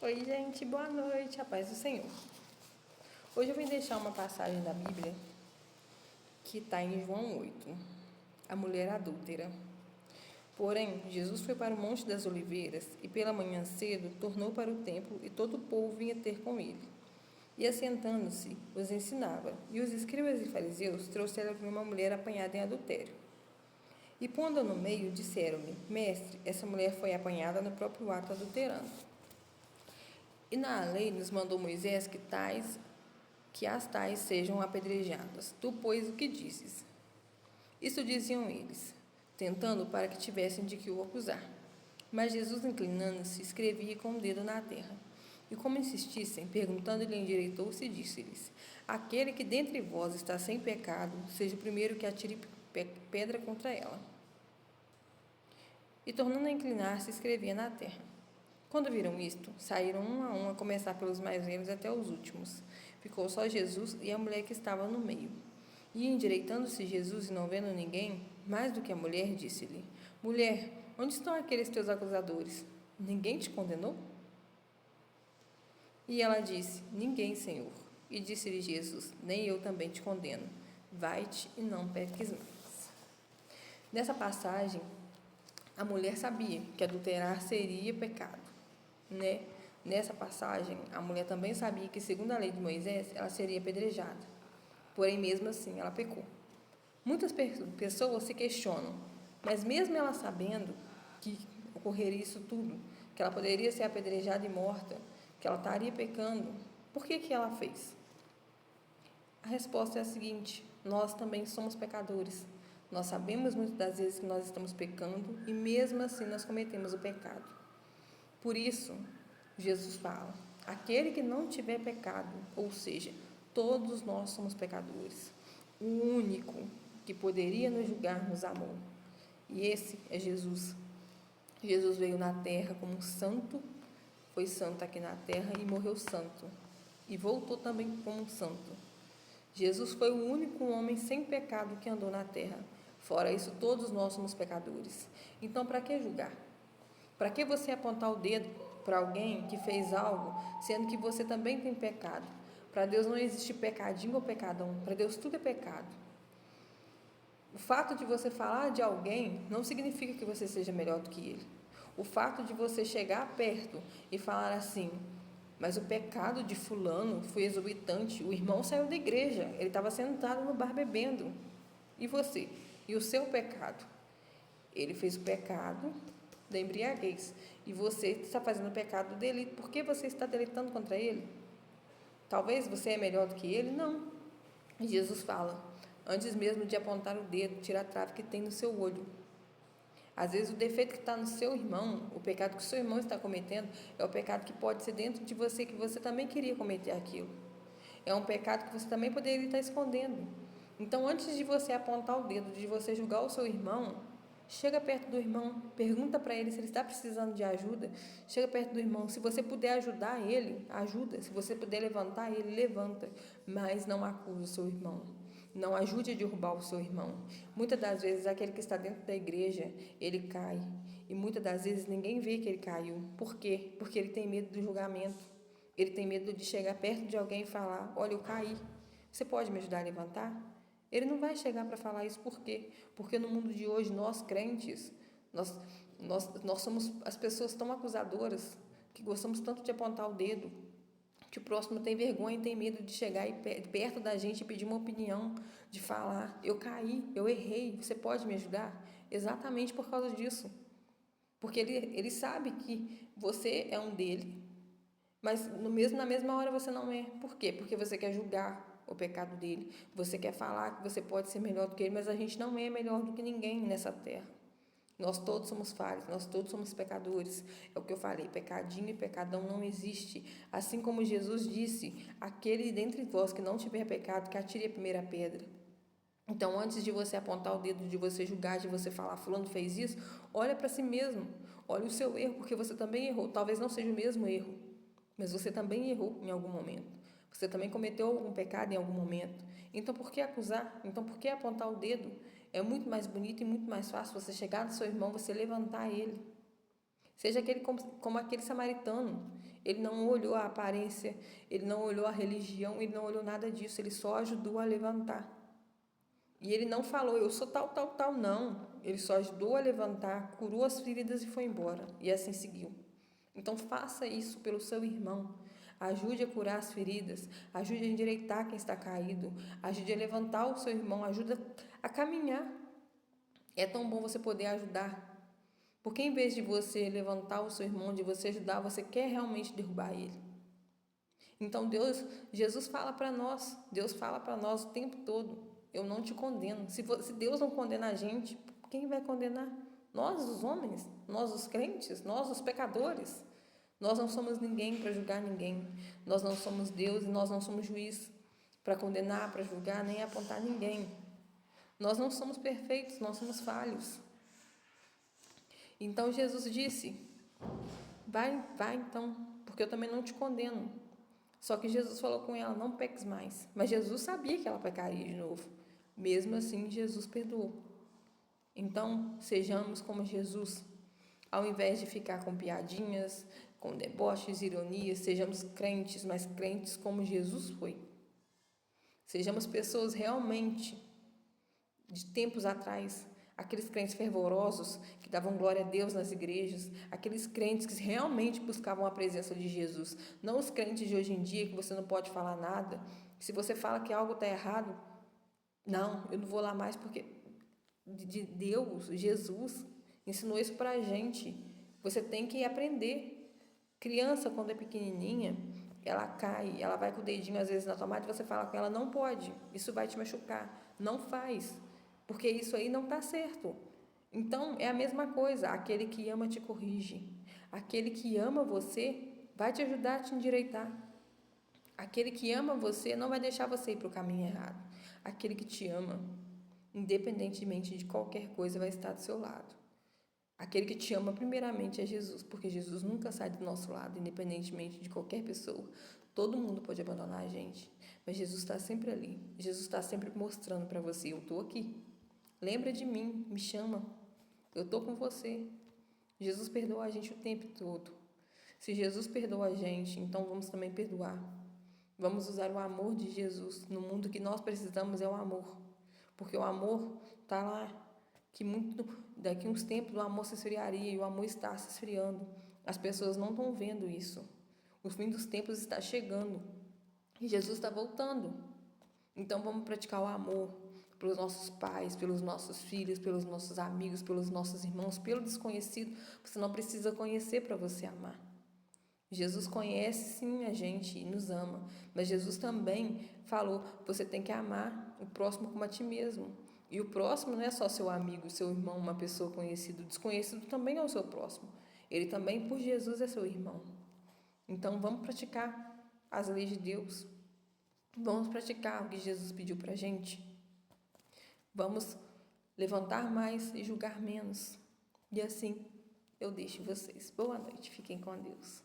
Oi, gente, boa noite, a paz do Senhor. Hoje eu vim deixar uma passagem da Bíblia que está em João 8, a mulher adúltera. Porém, Jesus foi para o Monte das Oliveiras e pela manhã cedo tornou para o templo e todo o povo vinha ter com ele. E assentando-se, os ensinava. E os escribas e fariseus trouxeram-lhe uma mulher apanhada em adultério. E pondo-a no meio, disseram-lhe: Mestre, essa mulher foi apanhada no próprio ato adulterando. E na lei nos mandou Moisés que as tais sejam apedrejadas. Tu, pois, o que dizes? Isso diziam eles, tentando para que tivessem de que o acusar. Mas Jesus, inclinando-se, escrevia com o dedo na terra. E como insistissem, perguntando-lhe, endireitou-se e disse-lhes: Aquele que dentre vós está sem pecado, seja o primeiro que atire pedra contra ela. E tornando a inclinar-se, escrevia na terra. Quando viram isto, saíram um a começar pelos mais velhos até os últimos. Ficou só Jesus e a mulher que estava no meio. E endireitando-se Jesus e não vendo ninguém, mais do que a mulher, disse-lhe: Mulher, onde estão aqueles teus acusadores? Ninguém te condenou? E ela disse: Ninguém, Senhor. E disse-lhe Jesus: Nem eu também te condeno. Vai-te e não peques mais. Nessa passagem, a mulher sabia que adulterar seria pecado, né? Nessa passagem, a mulher também sabia que, segundo a lei de Moisés, ela seria apedrejada. Porém, mesmo assim, ela pecou. Muitas pessoas se questionam, mas mesmo ela sabendo que ocorreria isso tudo, que ela poderia ser apedrejada e morta, que ela estaria pecando, por que ela fez? A resposta é a seguinte: nós também somos pecadores. Nós sabemos muitas das vezes que nós estamos pecando e mesmo assim nós cometemos o pecado. Por isso, Jesus fala: aquele que não tiver pecado, ou seja, todos nós somos pecadores. O único que poderia nos julgar nos amou. E esse é Jesus. Jesus veio na terra como um santo, foi santo aqui na terra e morreu santo. E voltou também como um santo. Jesus foi o único homem sem pecado que andou na terra. Fora isso, todos nós somos pecadores. Então, para que julgar? Para que você apontar o dedo para alguém que fez algo, sendo que você também tem pecado? Para Deus não existe pecadinho ou pecadão. Para Deus tudo é pecado. O fato de você falar de alguém não significa que você seja melhor do que ele. O fato de você chegar perto e falar assim: mas o pecado de fulano foi exorbitante, o irmão saiu da igreja, ele estava sentado no bar bebendo. E você? E o seu pecado? Ele fez o pecado da embriaguez e você está fazendo o pecado do delito. Por que você está delitando contra ele? Talvez você é melhor do que ele? Não. E Jesus fala: antes mesmo de apontar o dedo, tira a trave que tem no seu olho. Às vezes o defeito que está no seu irmão, o pecado que o seu irmão está cometendo, é o pecado que pode ser dentro de você, que você também queria cometer aquilo. É um pecado que você também poderia estar escondendo. Então, antes de você apontar o dedo, de você julgar o seu irmão, chega perto do irmão, pergunta para ele se ele está precisando de ajuda. Chega perto do irmão, se você puder ajudar ele, ajuda. Se você puder levantar ele, levanta. Mas não acuse o seu irmão. Não ajude a derrubar o seu irmão. Muitas das vezes, aquele que está dentro da igreja, ele cai. E muitas das vezes ninguém vê que ele caiu. Por quê? Porque ele tem medo do julgamento. Ele tem medo de chegar perto de alguém e falar: olha, eu caí. Você pode me ajudar a levantar? Ele não vai chegar para falar isso. Por quê? Porque no mundo de hoje, nós crentes, nós somos as pessoas tão acusadoras, que gostamos tanto de apontar o dedo, que o próximo tem vergonha e tem medo de chegar perto da gente e pedir uma opinião, de falar: eu caí, eu errei, você pode me ajudar? Exatamente por causa disso. Porque ele sabe que você é um dele, mas na mesma hora você não é. Por quê? Porque você quer julgar o pecado dele, você quer falar que você pode ser melhor do que ele, mas a gente não é melhor do que ninguém nessa terra. Nós todos somos falhos, nós todos somos pecadores. É o que eu falei: pecadinho e pecadão não existe. Assim como Jesus disse: aquele dentre vós que não tiver pecado, que atire a primeira pedra. Então, antes de você apontar o dedo, de você julgar, de você falar: fulano fez isso, olha para si mesmo, olha o seu erro, porque você também errou. Talvez não seja o mesmo erro, mas você também errou em algum momento. Você também cometeu algum pecado em algum momento. Então, por que acusar? Então, por que apontar o dedo? É muito mais bonito e muito mais fácil você chegar no seu irmão, você levantar ele. Seja como aquele samaritano. Ele não olhou a aparência, ele não olhou a religião, ele não olhou nada disso, ele só ajudou a levantar. E ele não falou, eu sou tal, tal, tal, não. Ele só ajudou a levantar, curou as feridas e foi embora. E assim seguiu. Então faça isso pelo seu irmão. Ajude a curar as feridas, ajude a endireitar quem está caído, ajude a levantar o seu irmão, ajude a caminhar. É tão bom você poder ajudar. Porque em vez de você levantar o seu irmão, de você ajudar, você quer realmente derrubar ele. Então Jesus fala para nós, Deus fala para nós o tempo todo, eu não te condeno. Se Deus não condena a gente, quem vai condenar? Nós, os homens, nós, os crentes, nós, os pecadores. Nós não somos ninguém para julgar ninguém. Nós não somos Deus e nós não somos juiz para condenar, para julgar, nem apontar ninguém. Nós não somos perfeitos, nós somos falhos. Então Jesus disse, vai então, porque eu também não te condeno. Só que Jesus falou com ela, não peques mais. Mas Jesus sabia que ela pecaria de novo. Mesmo assim, Jesus perdoou. Então, sejamos como Jesus. Ao invés de ficar com piadinhas, com deboches, ironias, sejamos crentes, mas crentes como Jesus foi. Sejamos pessoas realmente, de tempos atrás, aqueles crentes fervorosos que davam glória a Deus nas igrejas, aqueles crentes que realmente buscavam a presença de Jesus, não os crentes de hoje em dia que você não pode falar nada. Se você fala que algo está errado, não, eu não vou lá mais porque Deus, Jesus, ensinou isso para a gente. Você tem que aprender. Criança, quando é pequenininha, ela cai, ela vai com o dedinho às vezes na tomada e você fala com ela, não pode, isso vai te machucar, não faz, porque isso aí não está certo. Então, é a mesma coisa, aquele que ama te corrige, aquele que ama você vai te ajudar a te endireitar. Aquele que ama você não vai deixar você ir para o caminho errado. Aquele que te ama, independentemente de qualquer coisa, vai estar do seu lado. Aquele que te ama primeiramente é Jesus, porque Jesus nunca sai do nosso lado, independentemente de qualquer pessoa. Todo mundo pode abandonar a gente, mas Jesus está sempre ali. Jesus está sempre mostrando para você, eu estou aqui. Lembra de mim, me chama, eu estou com você. Jesus perdoa a gente o tempo todo. Se Jesus perdoa a gente, então vamos também perdoar. Vamos usar o amor de Jesus. No mundo que nós precisamos é o amor, porque o amor está lá. Que daqui a uns tempos o amor se esfriaria e o amor está se esfriando. As pessoas não estão vendo isso. O fim dos tempos está chegando e Jesus está voltando. Então vamos praticar o amor pelos nossos pais, pelos nossos filhos, pelos nossos amigos, pelos nossos irmãos, pelo desconhecido. Você não precisa conhecer para você amar. Jesus conhece sim a gente e nos ama, mas Jesus também falou, você tem que amar o próximo como a ti mesmo. E o próximo não é só seu amigo, seu irmão, uma pessoa conhecida. O desconhecido também é o seu próximo. Ele também, por Jesus, é seu irmão. Então, vamos praticar as leis de Deus. Vamos praticar o que Jesus pediu para a gente. Vamos levantar mais e julgar menos. E assim, eu deixo vocês. Boa noite. Fiquem com Deus.